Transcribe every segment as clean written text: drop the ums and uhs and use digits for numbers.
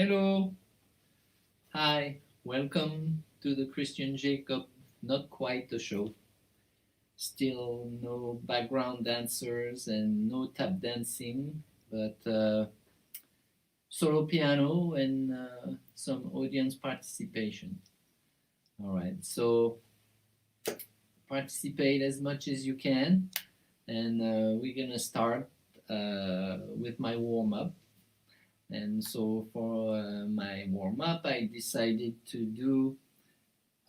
Hello, hi, welcome to the Christian Jacob, not quite a show. Still no background dancers and no tap dancing, but solo piano and some audience participation. All right, so participate as much as you can, and we're gonna start with my warm up. And so for my warm up, I decided to do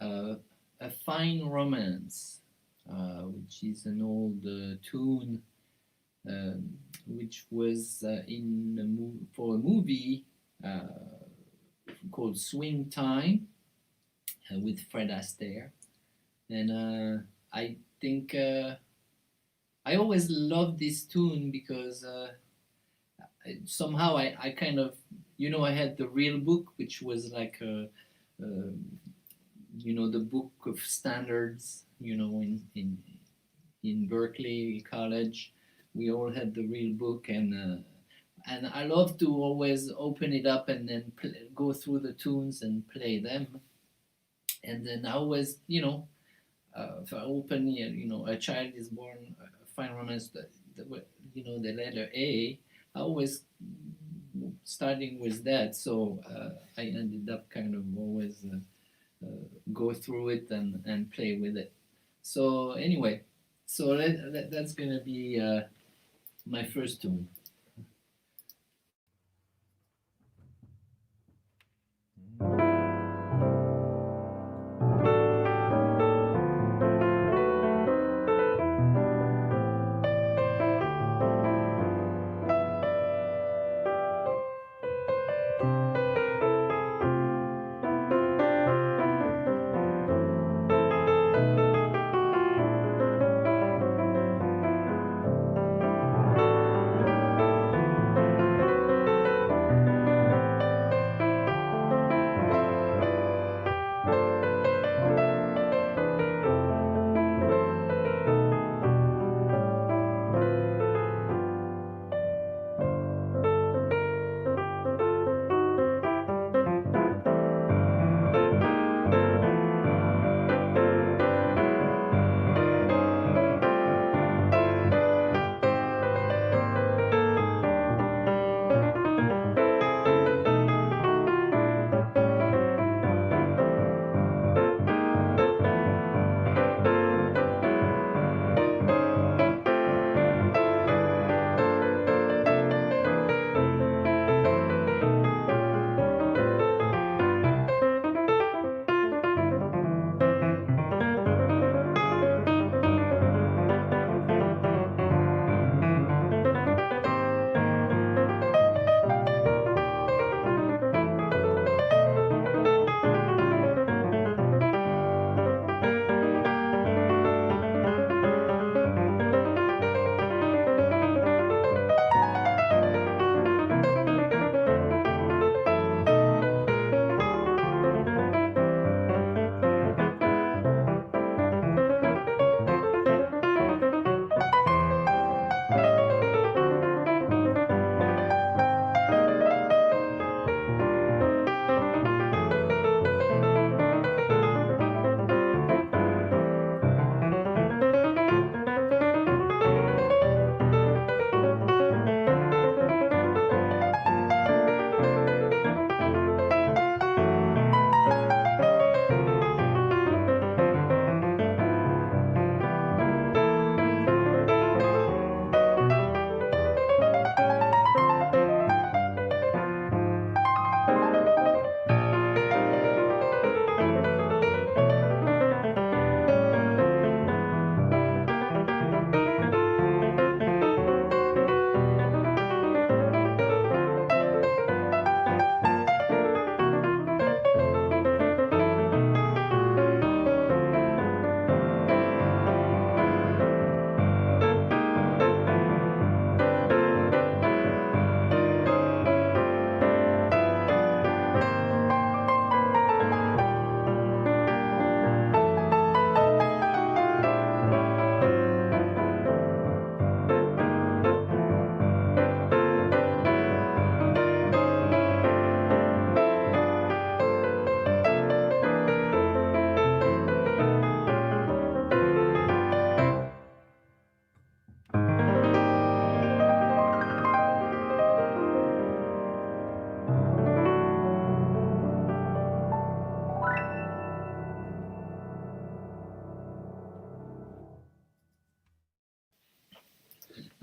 uh, a fine romance, which is an old tune, which was in for a movie called Swing Time with Fred Astaire. And I think I always loved this tune because somehow I kind of, I had the real book, which was like a the book of standards, in Berkeley College. We all had the real book, and I love to always open it up and then go through the tunes and play them. And then I always, if I open, a child is born, fine romance, the letter A, I always starting with that. So I ended up kind of always go through it and play with it. So anyway, so that's gonna be my first tune.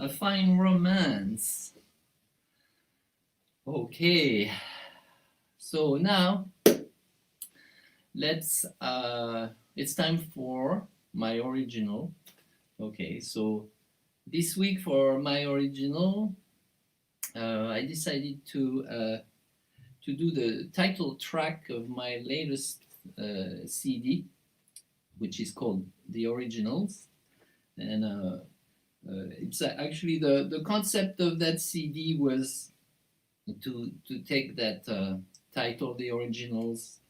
A fine romance. Okay, so now let's it's time for my original. Okay, so this week for my original, I decided to do the title track of my latest CD, which is called The Originals. And it's actually the concept of that CD was to take that title, The Originals,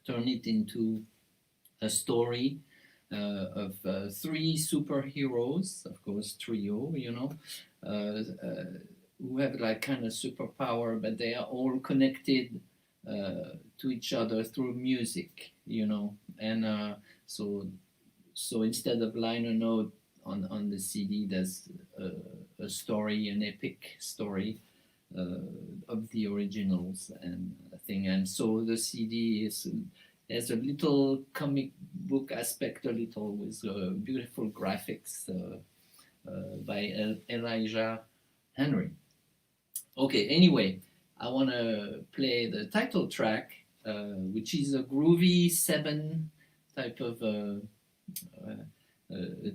turn it into a story of three superheroes, of course, trio, who have like kind of superpower, but they are all connected to each other through music, and so instead of liner note on the CD, there's a story, an epic story of the originals and thing. And so the CD has a little comic book aspect, a little with beautiful graphics by Elijah Henry. Okay, anyway, I want to play the title track, which is a groovy 7 type of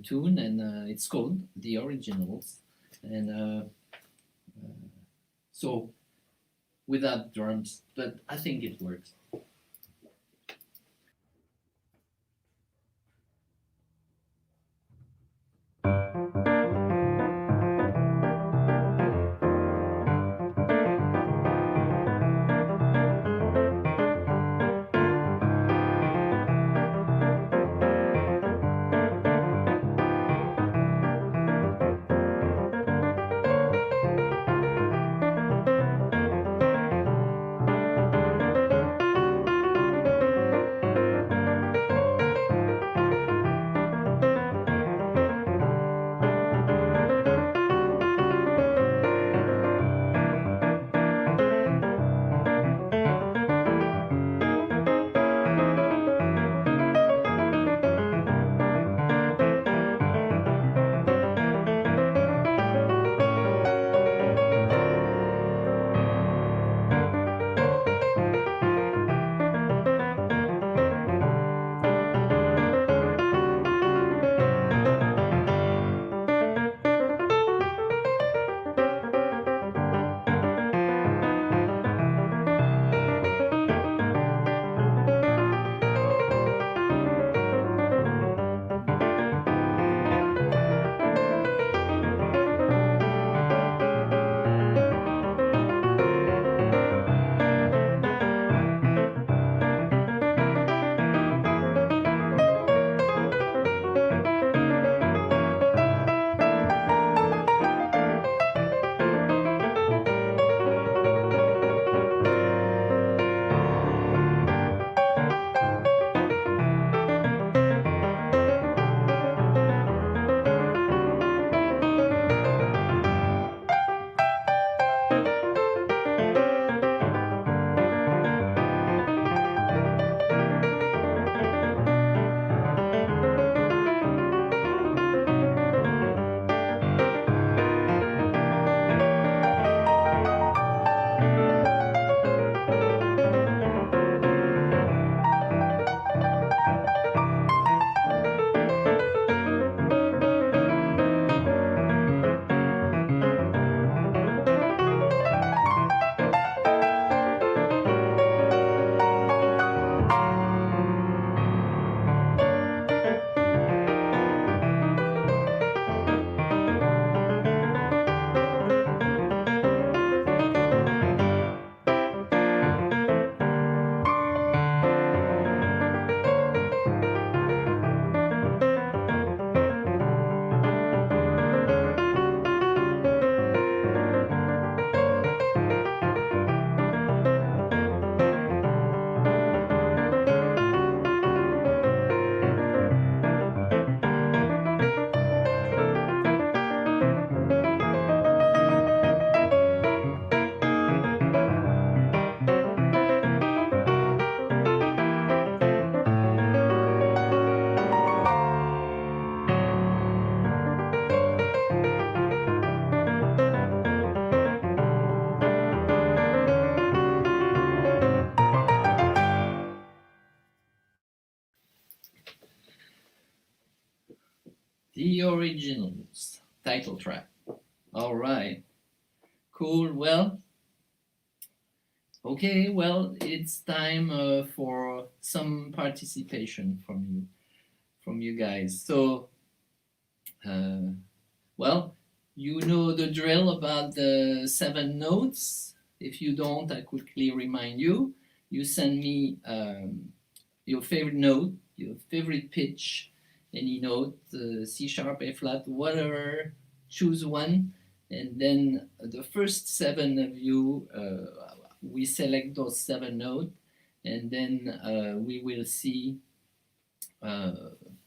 tune, and it's called The Originals. And so, without drums, but I think it works. The originals title track. All right, cool. Well, okay. Well, it's time for some participation from you guys. So, well, you know the drill about the 7 notes. If you don't, I quickly remind you. You send me your favorite note, your favorite pitch, any note, C sharp, A flat, whatever. Choose one, and then the first 7 of you, we select those 7 notes, and then we will see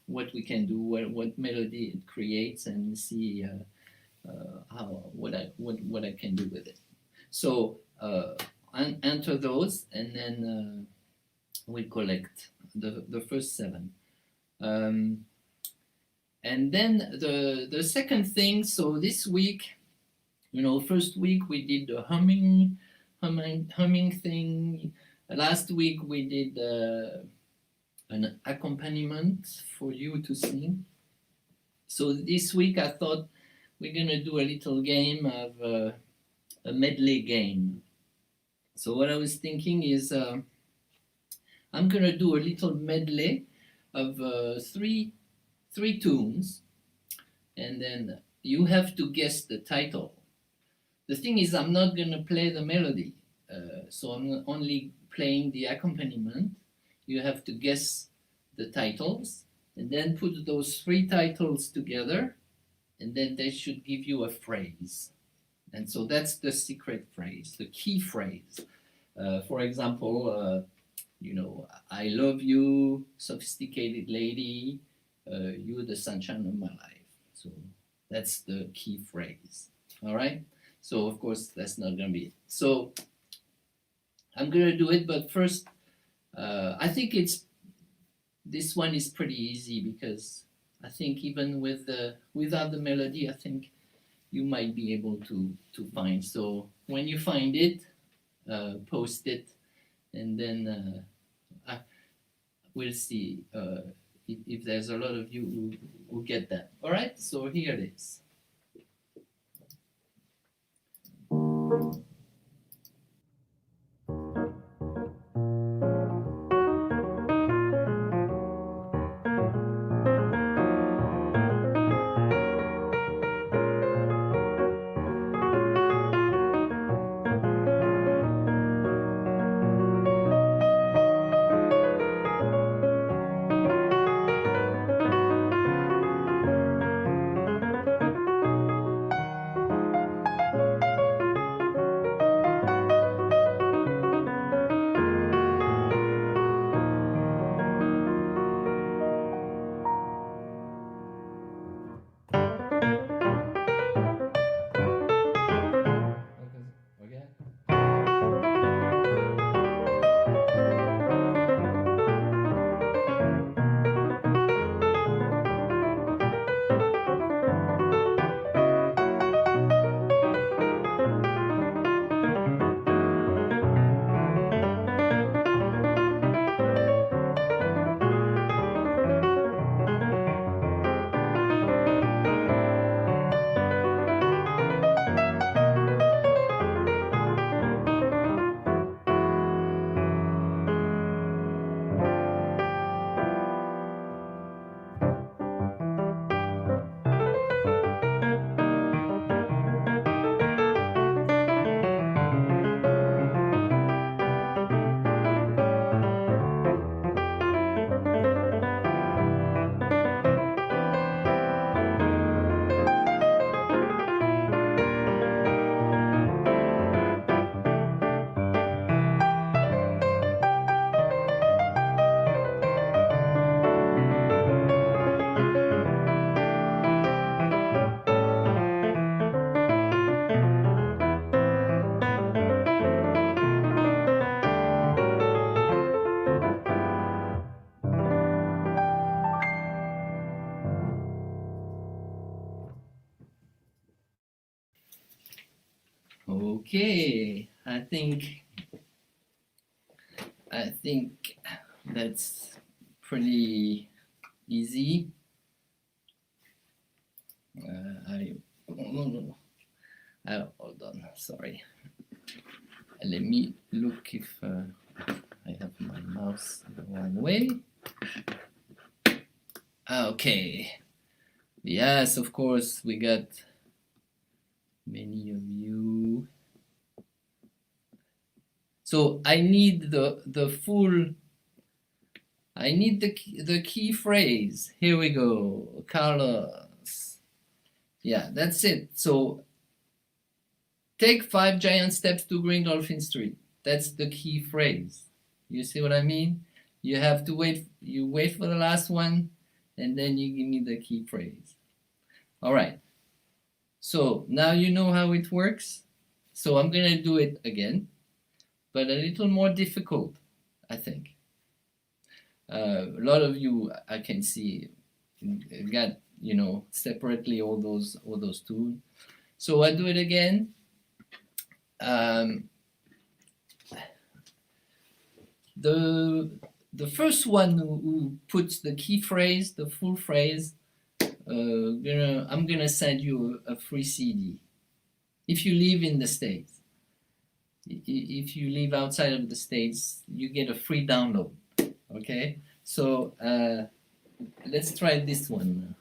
what we can do, what melody it creates, and see what I can do with it. So enter those, and then we collect the first 7. And then the second thing. So this week, first week we did the humming thing. Last week we did an accompaniment for you to sing. So this week I thought we're gonna do a little game of a medley game. So what I was thinking is I'm gonna do a little medley of three tunes, and then you have to guess the title. The thing is, I'm not gonna play the melody, so I'm only playing the accompaniment. You have to guess the titles, and then put those 3 titles together, and then they should give you a phrase. And so that's the secret phrase, the key phrase. For example, I love you, sophisticated lady, you're the sunshine of my life. So that's the key phrase. All right? So, of course, that's not going to be it. So I'm going to do it, but first, I think this one is pretty easy, because I think even without the melody, I think you might be able to find. So when you find it, post it, and then we'll see if there's a lot of you who get that. All right, so here it is. Okay, I think that's pretty easy. Hold on, sorry. Let me look if I have my mouse the wrong way. Okay. Yes, of course, we got many of you. So I need the full. I need the key phrase. Here we go, Carlos. Yeah, that's it. So take 5 giant steps to Green Dolphin Street. That's the key phrase. You see what I mean? You have to wait. You wait for the last one, and then you give me the key phrase. All right. So now you know how it works. So I'm gonna do it again, but a little more difficult, I think. A lot of you, I can see, got separately all those tools. So I do it again. The first one who puts the key phrase, the full phrase, I'm gonna send you a free CD. If you live in the States, if you live outside of the States, you get a free download. Okay, so let's try this one.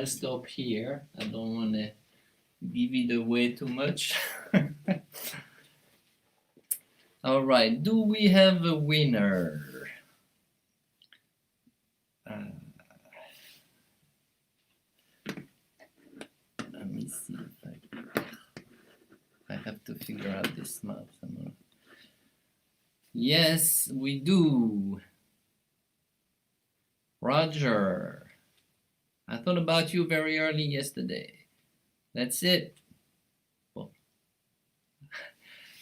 I'll stop here. I don't want to give it away too much. All right, do we have a winner? Let me see if I have to figure out this map somewhere. Yes, we do. Roger. I thought about you very early yesterday. That's it. Well,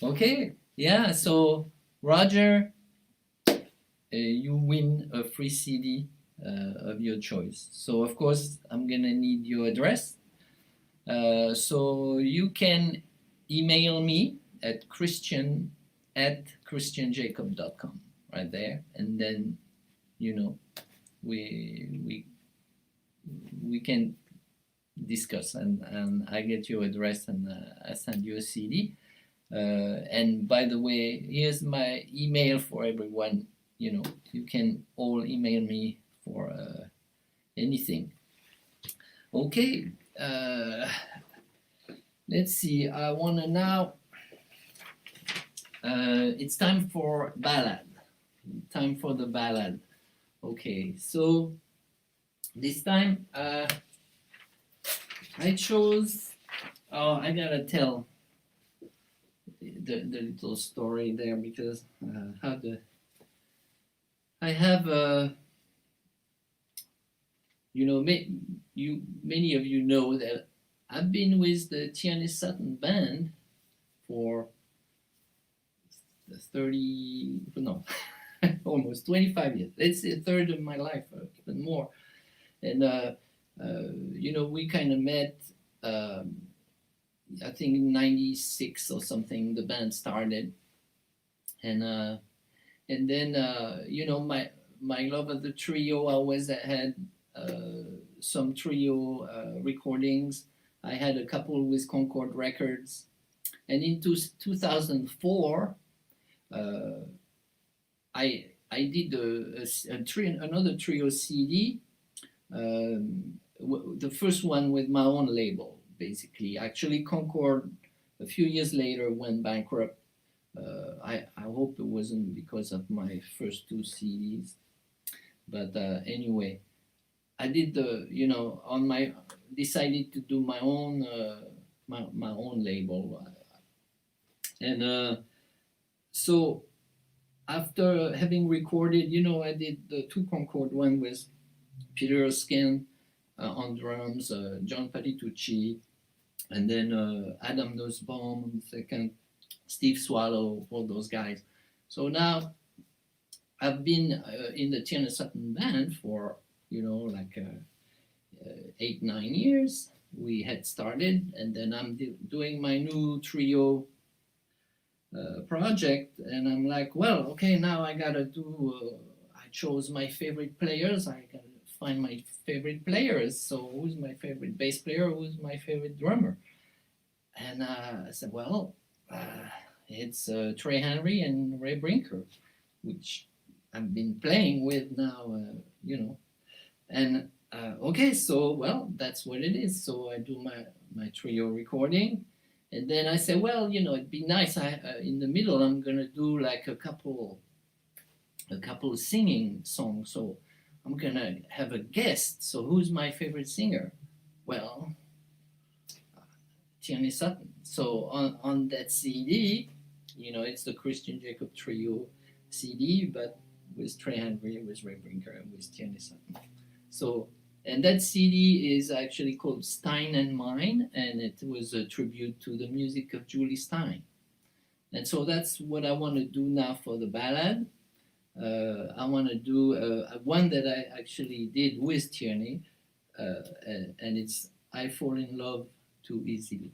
okay, yeah, so Roger, you win a free CD of your choice. So of course, I'm gonna need your address. So you can email me at christian@christianjacob.com, right there, and then we can discuss, and I get your address, and I send you a CD. And by the way, here's my email for everyone. You can all email me for anything. Okay, let's see. I want to now. It's time for ballad. Time for the ballad. Okay, so this time I chose. Oh, I gotta tell the little story there, because I have many of you know that I've been with the Tierney Sutton band for 30, no, almost 25 years. It's a third of my life, even more. And we kind of met. I think in '96 or something, the band started, and then my love of the trio. I always had some trio recordings. I had a couple with Concord Records, and in 2004, I did another trio CD. The first one with my own label, basically. Actually, Concord a few years later went bankrupt. I hope it wasn't because of my first two CDs, but anyway, I did decided to do my own my own label, and so after having recorded, I did the two Concord, one with Peter Erskine on drums, John Patitucci, and then Adam Nussbaum on the second, Steve Swallow, all those guys. So now I've been in the Tierney Sutton band for 8-9 years. We had started, and then I'm doing my new trio project, and I'm like, well, okay, now I gotta do. I chose my favorite players. I gotta find my favorite players. So who's my favorite bass player? Who's my favorite drummer? And I said, well, it's Trey Henry and Ray Brinker, which I've been playing with now, And okay, so well, that's what it is. So I do my trio recording, and then I say, well, it'd be nice. In the middle, I'm gonna do like a couple singing songs. So I'm gonna have a guest. So who's my favorite singer? Well, Tierney Sutton. So on that CD, it's the Christian Jacob Trio CD, but with Trey Henry, with Ray Brinker, and with Tierney Sutton. So, and that CD is actually called Stein and Mine, and it was a tribute to the music of Julie Stein. And so that's what I want to do now for the ballad. I want to do one that I actually did with Tierney, and it's I Fall in Love Too Easily.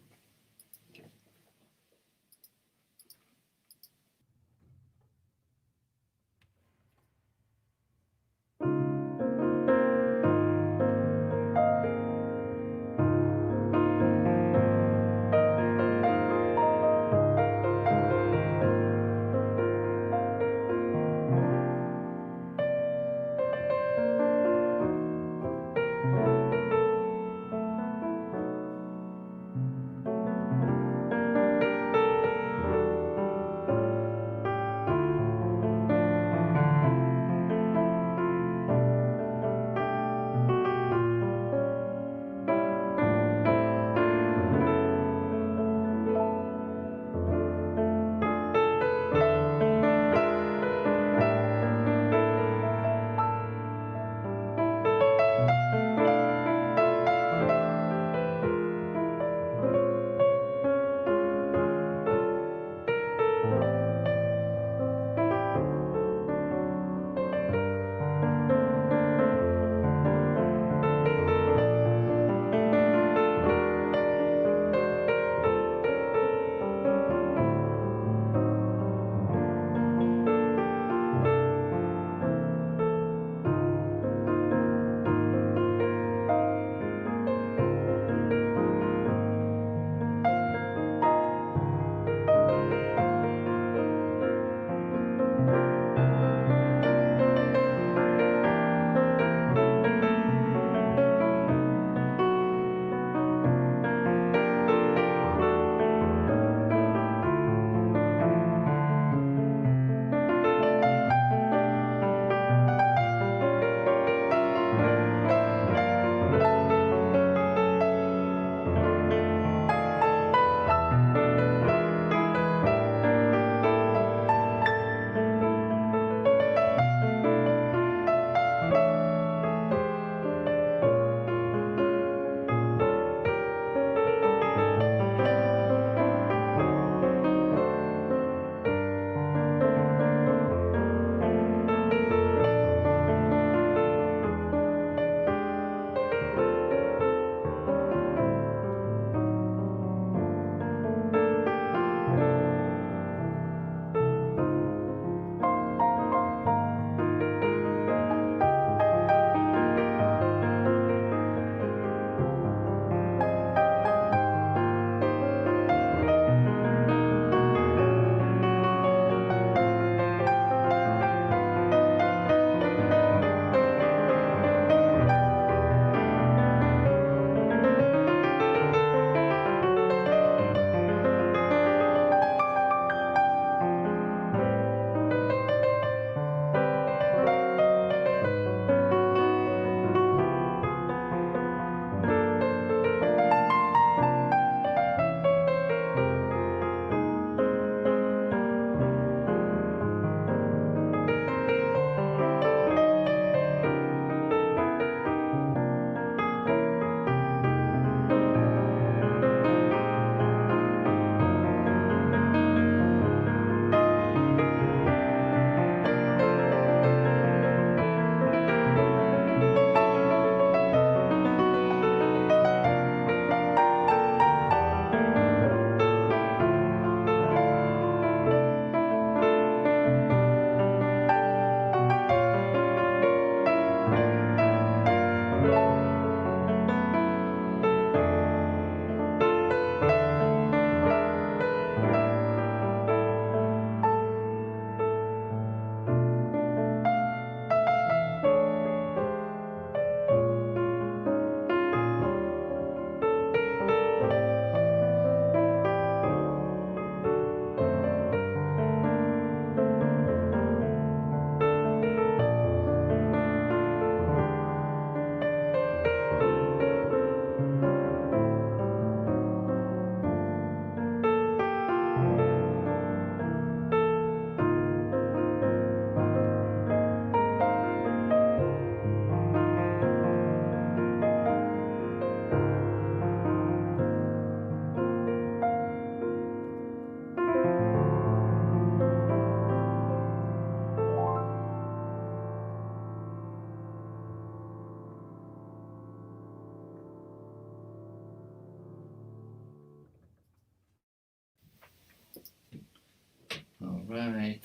right.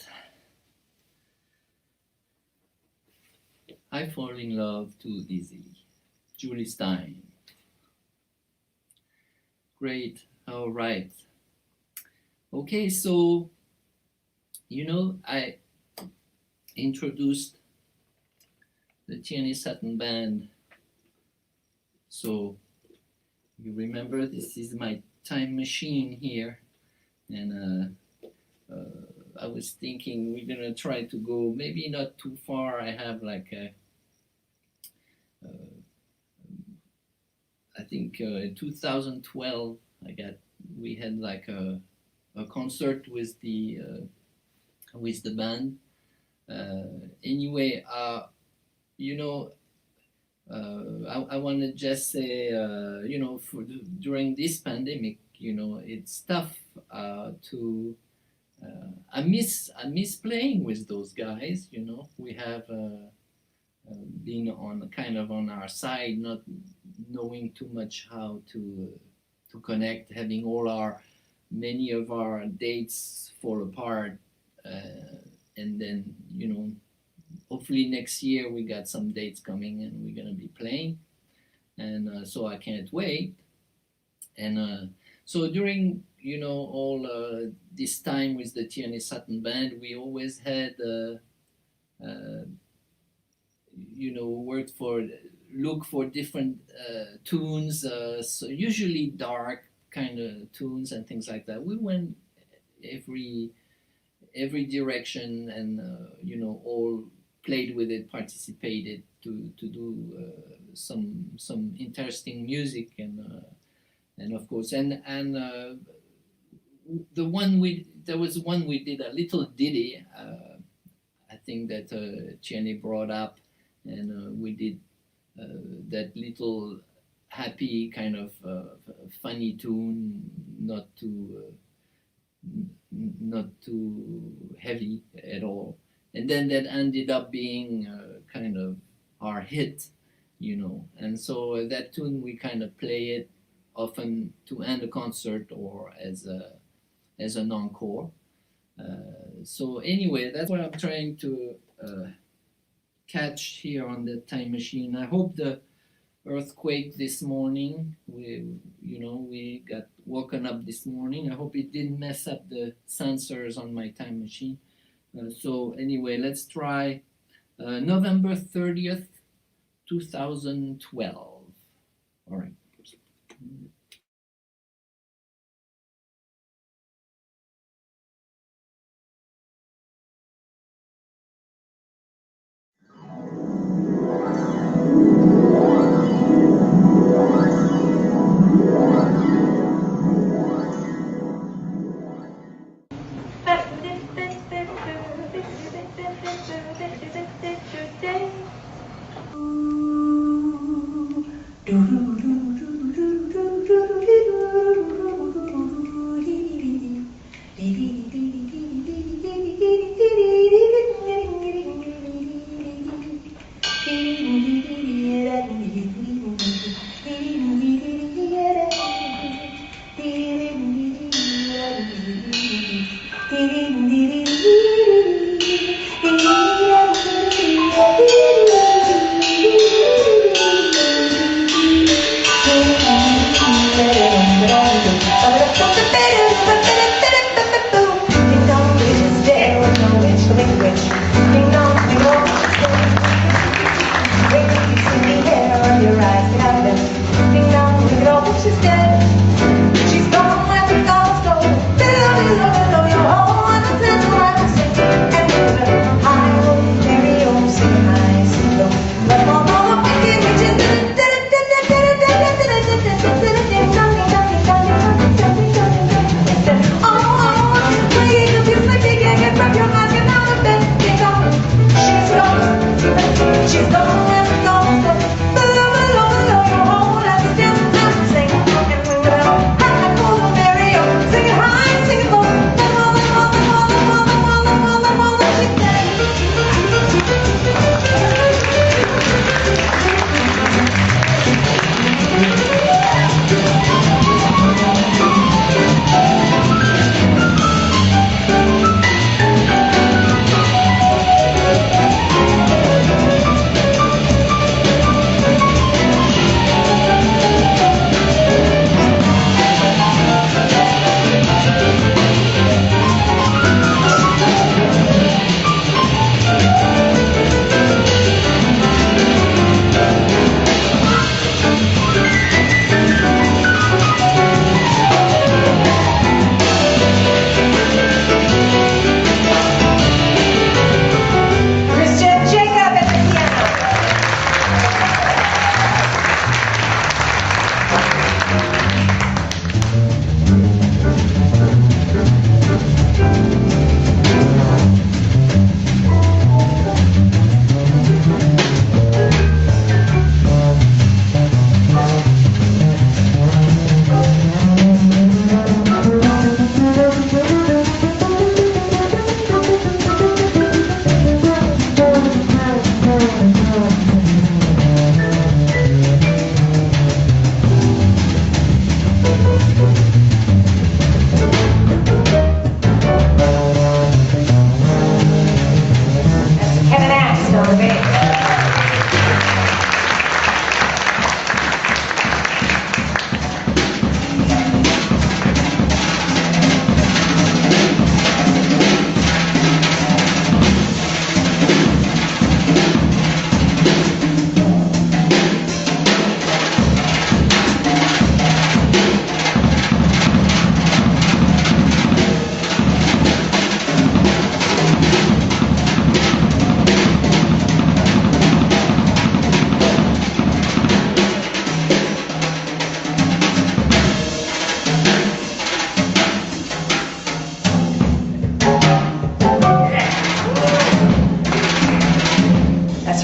I fall in love too easily. Julie Stein. Great. All right. Okay, so I introduced the Tierney Sutton Band. So you remember this is my time machine here, and I was thinking we're gonna try to go maybe not too far. I have like I think in 2012 we had like a concert with the band. Anyway, I want to just say, during this pandemic, it's tough to. I miss playing with those guys. We have been on our side, not knowing too much how to connect, having many of our dates fall apart, and then hopefully next year we got some dates coming and we're gonna be playing, and so I can't wait. And so during all this time with the Tierney Sutton Band, we always had look for different tunes, so usually dark kind of tunes and things like that. We went every direction, and all played with it, participated to do some interesting music, and of course there was one we did, a little ditty, I think that Tierney brought up, and we did that little happy kind of funny tune, not too heavy at all, and then that ended up being kind of our hit, and so that tune we kind of play it often to end a concert or as an encore. So anyway, that's what I'm trying to catch here on the time machine. I hope the earthquake this morning, we got woken up this morning. I hope it didn't mess up the sensors on my time machine. So anyway, let's try November 30th, 2012. All right.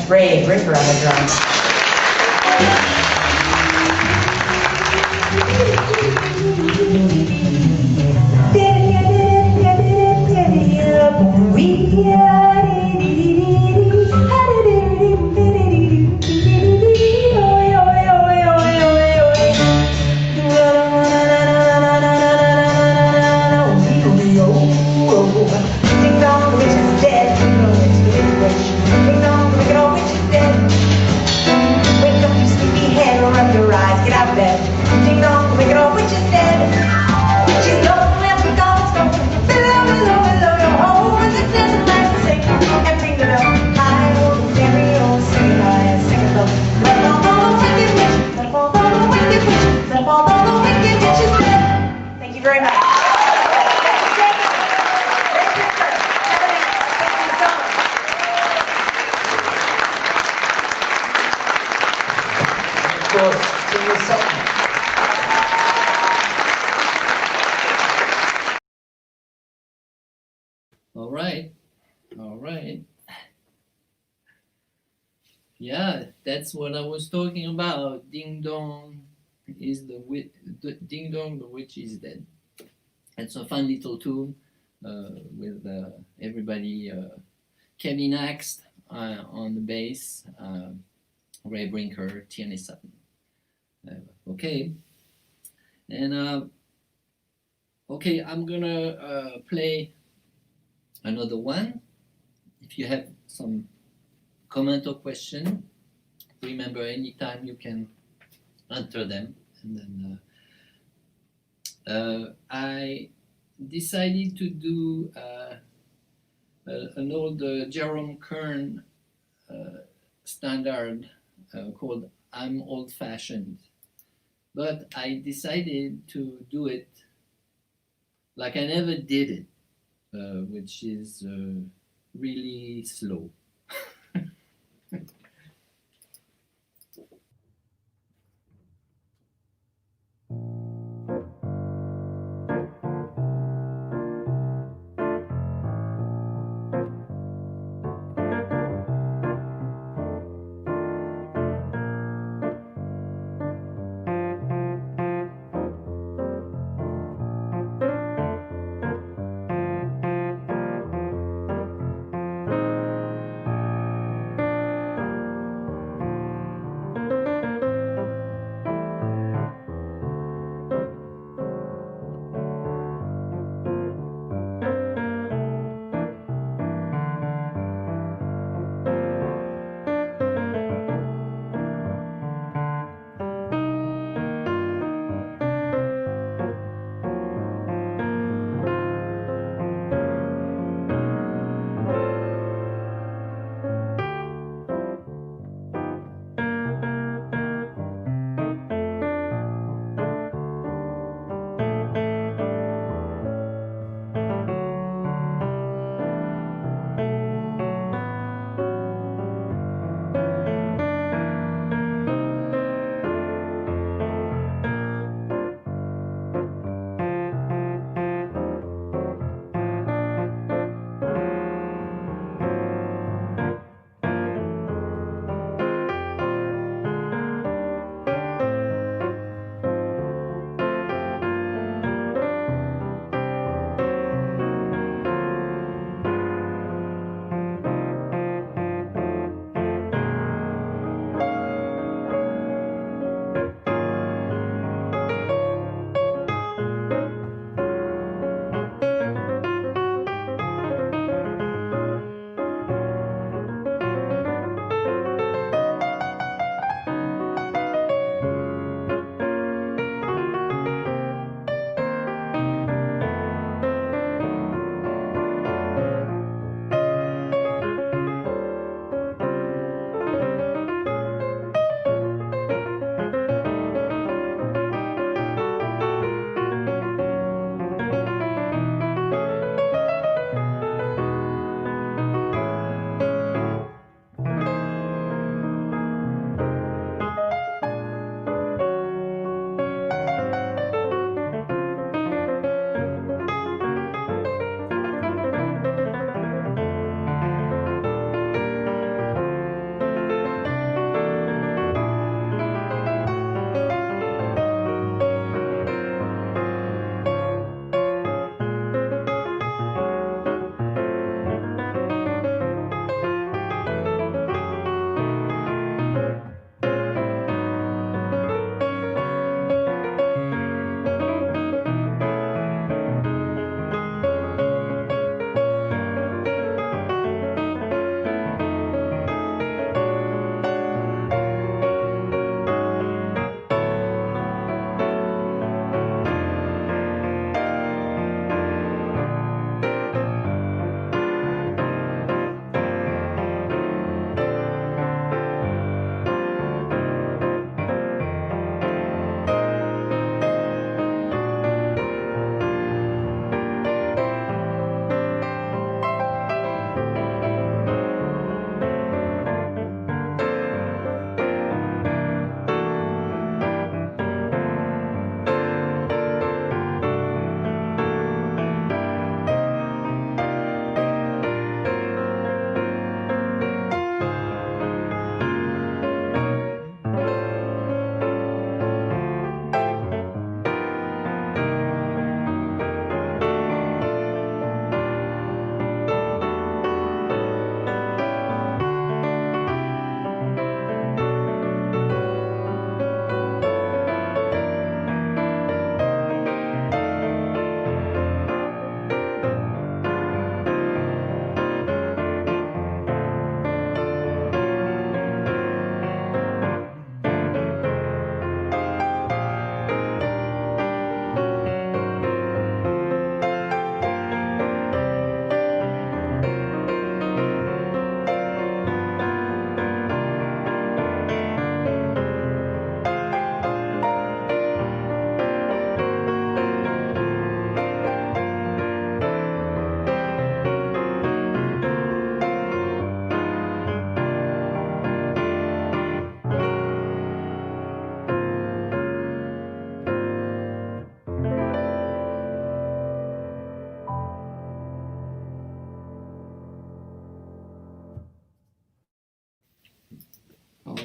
Ray Brinker on the drums. All right. Yeah, that's what I was talking about. Ding dong is ding dong, the witch is dead. It's a fun little tune with everybody. Kevin Axe on the bass, Ray Brinker, Tierney Sutton. Okay, and okay, I'm gonna play another one. If you have some comment or question, remember anytime you can enter them. And then I decided to do an old Jerome Kern standard called I'm Old Fashioned. But I decided to do it like I never did it, which is really slow.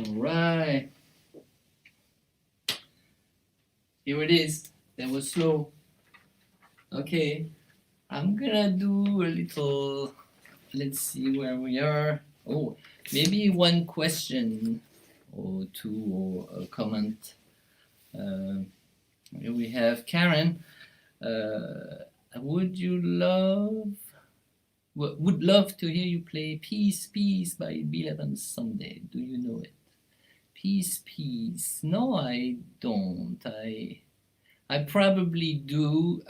All right. Here it is. That was slow. Okay. I'm gonna do a little. Let's see where we are. Oh, maybe one question or two or a comment. Here we have Karen. Would love to hear you play Peace, Peace by Bill Evans someday. Do you know it? Peace, Peace. No, I don't. I probably do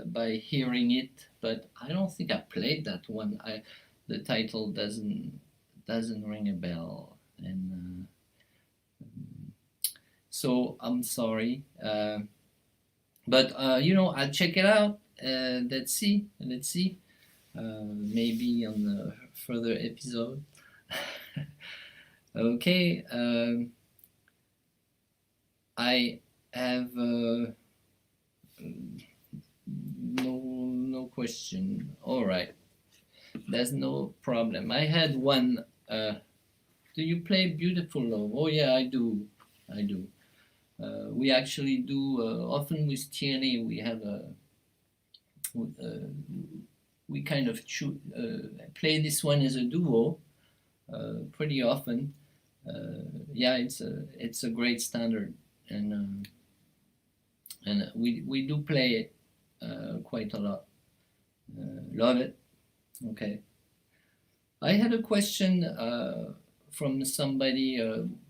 by hearing it, but I don't think I played that one. The title doesn't ring a bell, and so I'm sorry. But I'll check it out. Let's see. Maybe on the further episode. Okay. I have no question. All right, there's no problem. I had one. Do you play Beautiful Love? Oh yeah, I do. We actually do often with Thierry. We have we kind of play this one as a duo pretty often. Yeah, it's a great standard, and we do play it quite a lot. Love it. Okay. I had a question from somebody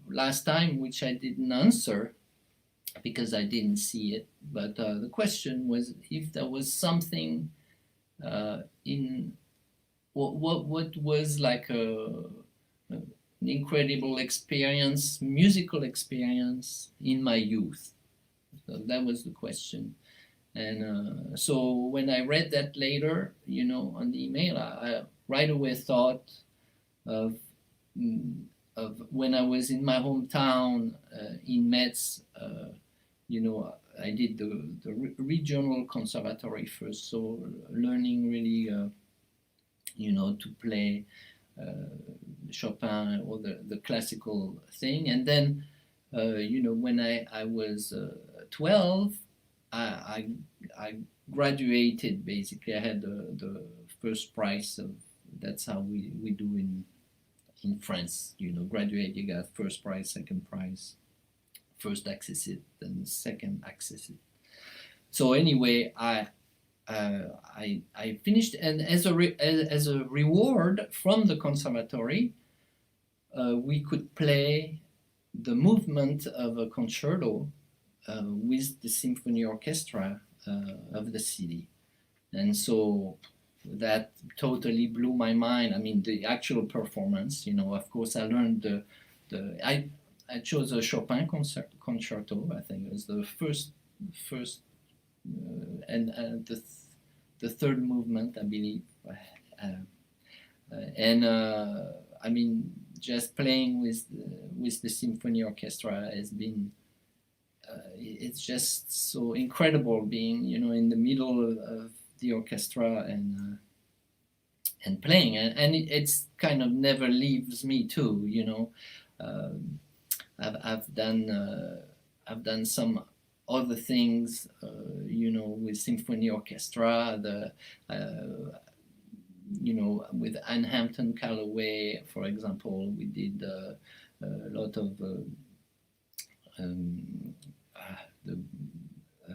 last time, which I didn't answer because I didn't see it. But the question was if there was something in what was like an incredible experience, musical experience in my youth. So that was the question. And so when I read that later, on the email, I right away thought of when I was in my hometown in Metz. I did the regional conservatory first, so learning really, to play Chopin or the classical thing. And then, when I was 12, I graduated basically. I had the first prize of, that's how we do in France. Graduate, you got first prize, second prize, first accessit, and second accessit. So anyway, I finished, and as a reward from the conservatory, we could play the movement of a concerto with the symphony orchestra of the city, and so that totally blew my mind. I mean, the actual performance. Of course, I learned I chose a Chopin concerto. I think it was the first and the third movement, I believe. I mean, just playing with the symphony orchestra has been. It's just so incredible being, in the middle of the orchestra and playing, and it's kind of never leaves me too. I've done some other things, with symphony orchestra, with Anne Hampton Callaway, for example. We did a lot of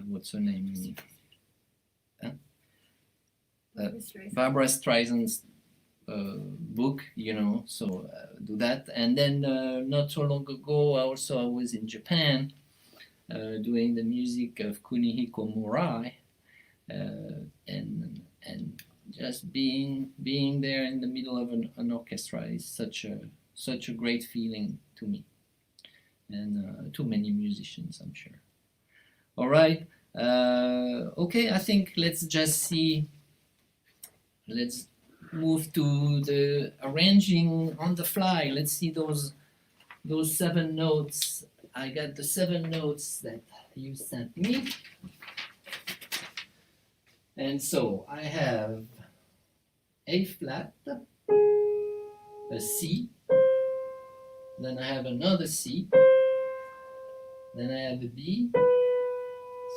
what's her name? Barbara Streisand's book, so do that. And then not so long ago, I was in Japan doing the music of Kunihiko Murai, and just being there in the middle of an orchestra is such a great feeling to me, and to many musicians, I'm sure. All right. Okay, I think let's move to the arranging on the fly. Let's see those 7 notes. I got the 7 notes that you sent me. And so I have A flat, a C, then I have another C, then I have a D,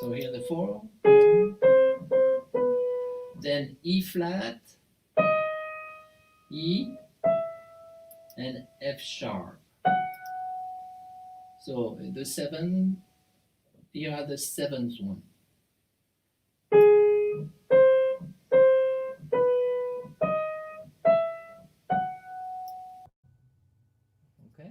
so here the 4, then E flat, E, and F sharp. So the 7, here are the 7th one. Okay.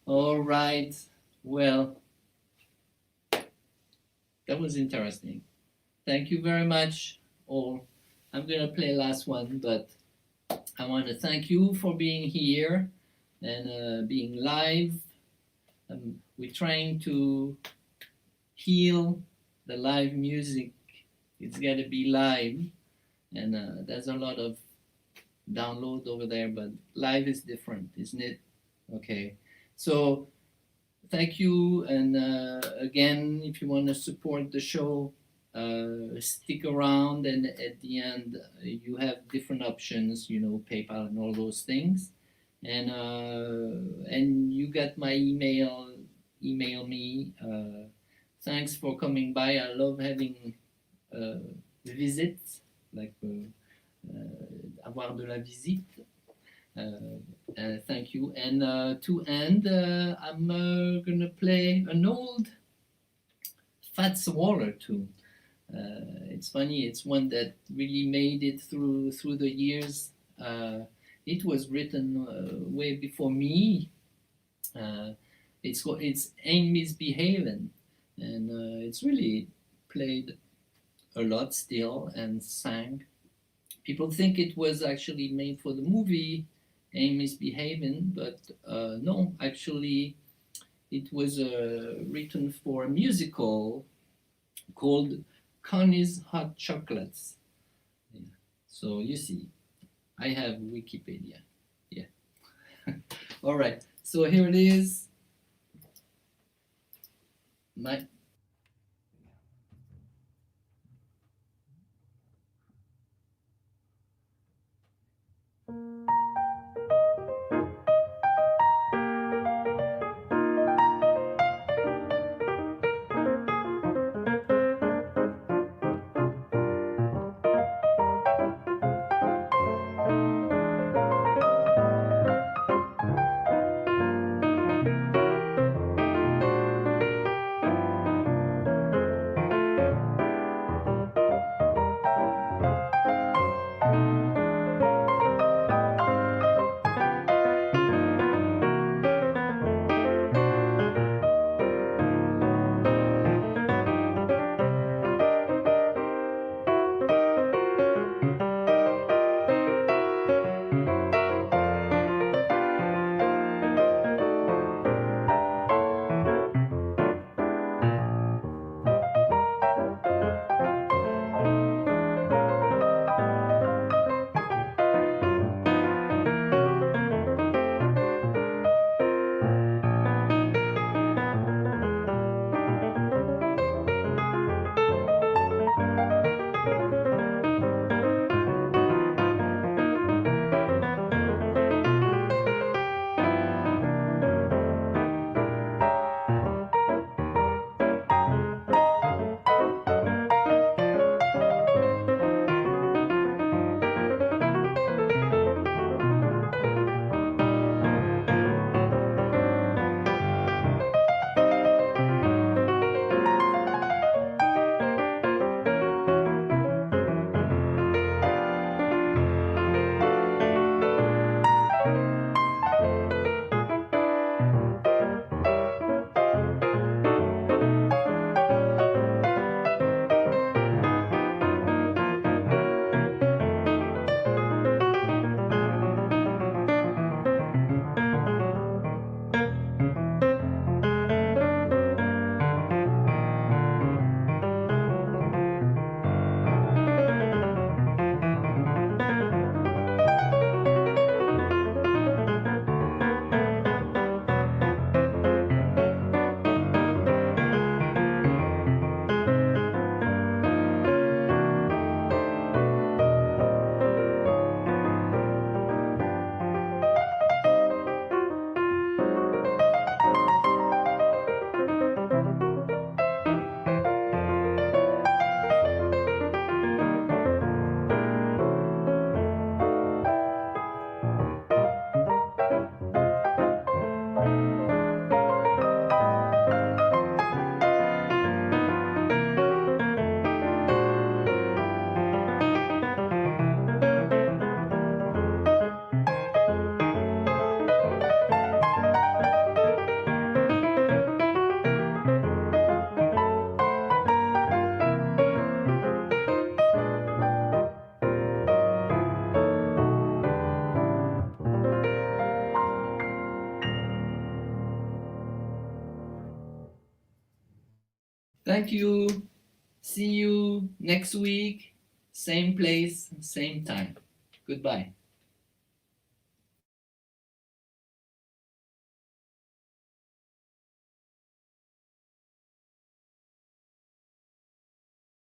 All right. Well, that was interesting. Thank you very much, all. I'm going to play last one, but I want to thank you for being here and being live. We're trying to heal the live music. It's got to be live, and there's a lot of download over there, but live is different, isn't it? Okay. So thank you, and again, if you want to support the show, stick around, and at the end you have different options, you know, PayPal and all those things, and you got my email. Email me. Thanks for coming by. I love having visits, like avoir de la visite. Thank you. And to end, I'm gonna play an old Fats Waller tune. It's funny. It's one that really made it through the years. It was written way before me. It's Ain't Misbehavin', and it's really played a lot still and sang. People think it was actually made for the movie Ain't Misbehavin', but no, actually it was written for a musical called Connie's Hot Chocolates. Yeah. So you see, I have Wikipedia. Yeah. All right. So here it is. My Thank you. See you next week. Same place, same time. Goodbye.